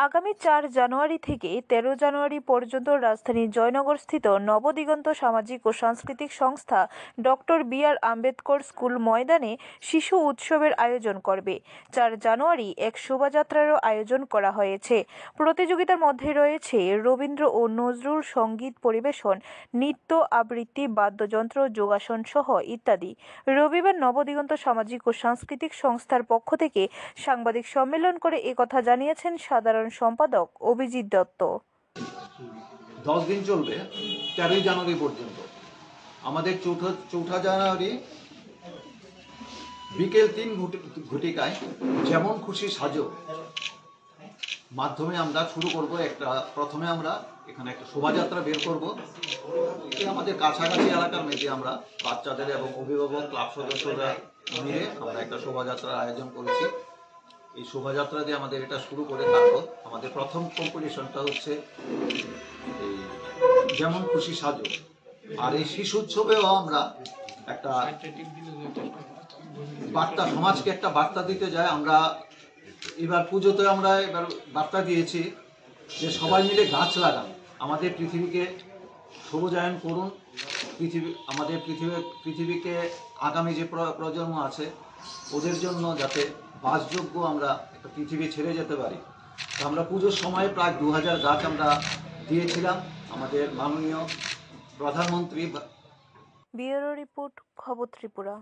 আগামী 4 জানুয়ারি থেকে 13 জানুয়ারি পর্যন্ত রাজধানীর জয়নগরস্থিত নবদিগন্ত সামাজিক ও সাংস্কৃতিক সংস্থা ডক্টর বি.আর. আম্বেদকর স্কুল ময়দানে শিশু উৎসবের আয়োজন করবে। 4 জানুয়ারি এক শোভাযাত্রারও আয়োজন করা হয়েছে। প্রতিযোগিতার মধ্যে রয়েছে রবীন্দ্র ও নজরুল সঙ্গীত পরিবেশন, নৃত্য, আবৃত্তি, বাদ্যযন্ত্র, যোগাসন সহ ইত্যাদি। রবিবার নবদিগন্ত সামাজিক ও সাংস্কৃতিক সংস্থার পক্ষ থেকে সাংবাদিক সম্মেলন করে একথা জানিয়েছেন সাধারণ সম্পাদক অভিজিৎ দত্ত। 10 দিন চলবে, 13 জানুয়ারি পর্যন্ত। আমাদের চৌঠা জানুয়ারি বিকেল 3 ঘটিকায় যেমন খুশি সাজো মাধ্যমে আমরা শুরু করব। প্রথমে আমরা এখানে একটা শোভাযাত্রা বের করব। আমাদের কাছাকাছি এলাকার মেয়েদের আমরা বাচ্চাদের এবং অভিভাবক ক্লাব সদস্যরা মিলে আমরা একটা শোভাযাত্রার আয়োজন করেছি। এই শোভাযাত্রা দিয়ে আমাদের এটা শুরু করে তারপর আমাদের প্রথম কম্পিটিশনটা হচ্ছে এই যেমন খুশি সাজো। আর এই শিশু উৎসবেও আমরা একটা বার্তা, সমাজকে একটা বার্তা দিতে যাই। আমরা এবার পুজোতে আমরা এবার বার্তা দিয়েছি যে সবাই মিলে গাছ লাগান, আমাদের পৃথিবীকে সবুজায়ন করুন। আমাদের পৃথিবীকে আগামী যে প্রজন্ম আছে ওদের জন্য যাতে বাসযোগ্য আমরা একটা পৃথিবী ছেড়ে যেতে পারি। আমরা পুজোর সময় প্রায় 2000 গাছ আমরা দিয়েছিলাম আমাদের মাননীয় প্রধানমন্ত্রী। ব্যুরো রিপোর্ট, খবর ত্রিপুরা।